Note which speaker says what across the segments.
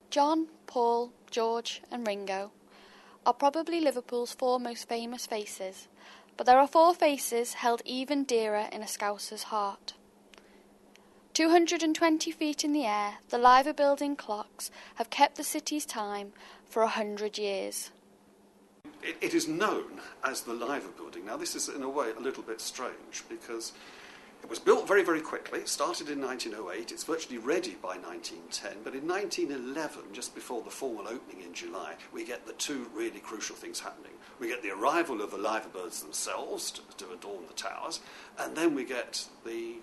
Speaker 1: John, Paul, George and Ringo are probably Liverpool's four most famous faces, but there are four faces held even dearer in a Scouser's heart. 220 feet in the air, the Liver Building clocks have kept the city's time for 100 years.
Speaker 2: It is known as the Liver Building. Now, this is in a way a little bit strange because it was built very, very quickly. It started in 1908. It's virtually ready by 1910. But in 1911, just before the formal opening in July, we get the two really crucial things happening. We get the arrival of the Liver Birds themselves to adorn the towers, and then we get the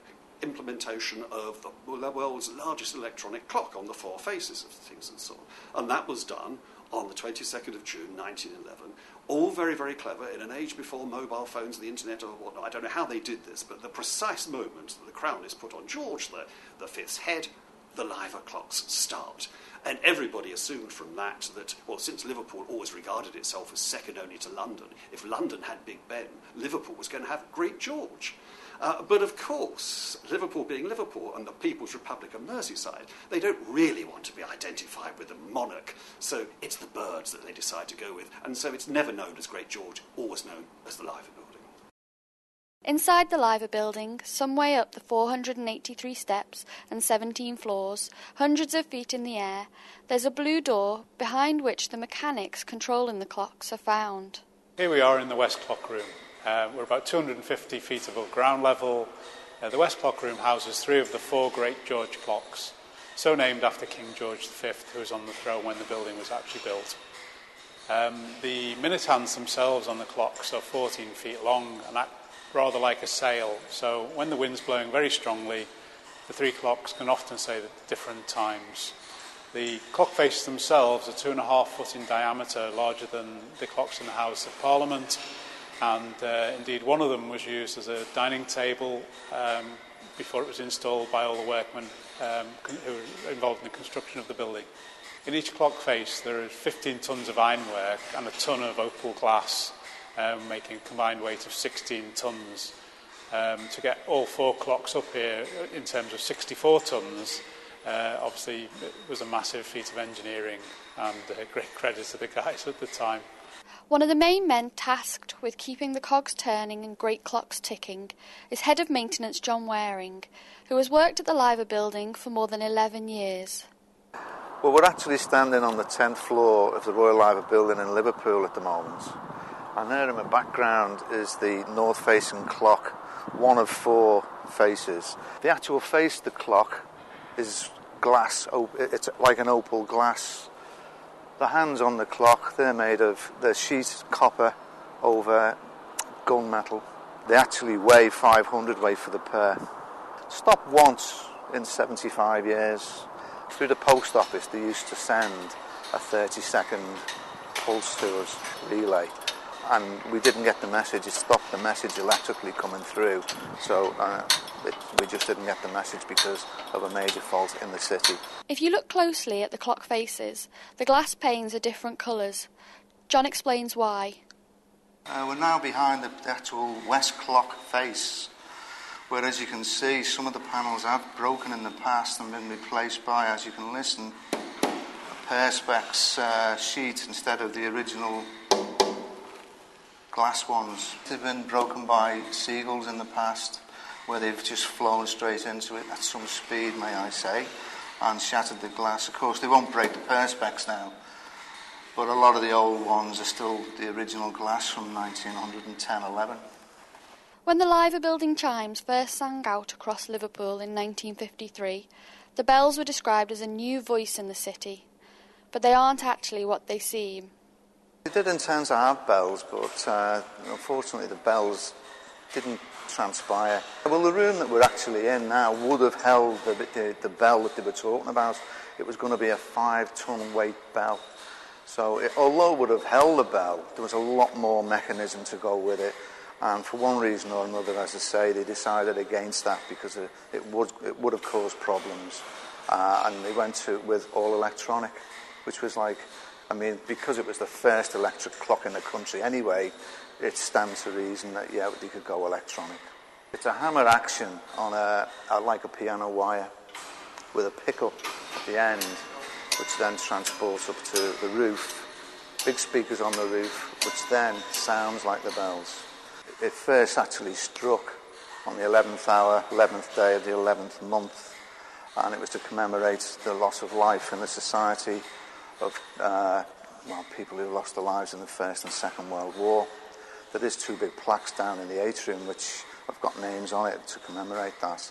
Speaker 2: implementation of the world's largest electronic clock on the four faces of things and so on. And that was done on the 22nd of June 1911. All very, very clever in an age before mobile phones, the internet or whatnot. I don't know how they did this, but the precise moment that the crown is put on George the Fifth's head, the Liver clocks start. And everybody assumed from that, well, since Liverpool always regarded itself as second only to London, if London had Big Ben, Liverpool was going to have Great George. But of course, Liverpool being Liverpool and the People's Republic of Merseyside, they don't really want to be identified with the monarch, so it's the birds that they decide to go with, and so it's never known as Great George, always known as the Liver Building.
Speaker 1: Inside the Liver Building, some way up the 483 steps and 17 floors, hundreds of feet in the air, there's a blue door behind which the mechanics controlling the clocks are found.
Speaker 3: Here we are in the West Clock Room. We're about 250 feet above ground level. The West Clock Room houses three of the four Great George clocks, so named after King George V, who was on the throne when the building was actually built. The minute hands themselves on the clocks are 14 feet long and act rather like a sail, so when the wind's blowing very strongly, the three clocks can often say at different times. The clock faces themselves are 2.5 foot in diameter, larger than the clocks in the House of Parliament. And indeed, one of them was used as a dining table before it was installed by all the workmen who were involved in the construction of the building. In each clock face, there is 15 tons of ironwork and a ton of opal glass, making a combined weight of 16 tons. To get all four clocks up here in terms of 64 tons, obviously it was a massive feat of engineering, and great credit to the guys at the time.
Speaker 1: One of the main men tasked with keeping the cogs turning and great clocks ticking is Head of Maintenance John Waring, who has worked at the Liver Building for more than 11 years.
Speaker 4: Well, we're actually standing on the 10th floor of the Royal Liver Building in Liverpool at the moment. And there in the background is the north-facing clock, one of four faces. The actual face of the clock is glass, it's like an opal glass. The hands on the clock, they're sheet copper over gunmetal. They actually weigh 500 weight for the pair. Stopped once in 75 years. Through the post office, they used to send a 30-second pulse to us, relay. And we didn't get the message. It stopped the message electrically coming through. So we just didn't get the message because of a major fault in the city.
Speaker 1: If you look closely at the clock faces, the glass panes are different colours. John explains why.
Speaker 4: We're now behind the actual west clock face, where, as you can see, some of the panels have broken in the past and been replaced by, as you can listen, a perspex sheet instead of the original glass ones. They've been broken by seagulls in the past, where they've just flown straight into it at some speed, may I say, and shattered the glass. Of course, they won't break the perspex now, but a lot of the old ones are still the original glass from 1910-11.
Speaker 1: When the Liver Building chimes first sang out across Liverpool in 1953, the bells were described as a new voice in the city, but they aren't actually what they seem.
Speaker 4: They did intend to have bells, but unfortunately the bells didn't transpire. Well, the room that we're actually in now would have held the bell that they were talking about. It was going to be a 5-ton weight bell. So although it would have held the bell, there was a lot more mechanism to go with it. And for one reason or another, as I say, they decided against that because it would have caused problems. And they went with all electronic, which was like, because it was the first electric clock in the country anyway, it stands to reason that, they could go electronic. It's a hammer action on like a piano wire with a pickup at the end which then transports up to the roof. Big speakers on the roof, which then sounds like the bells. It first actually struck on the 11th hour, 11th day of the 11th month, and it was to commemorate the loss of life in the society of people who lost their lives in the First and Second World War. There is two big plaques down in the atrium which have got names on it to commemorate that.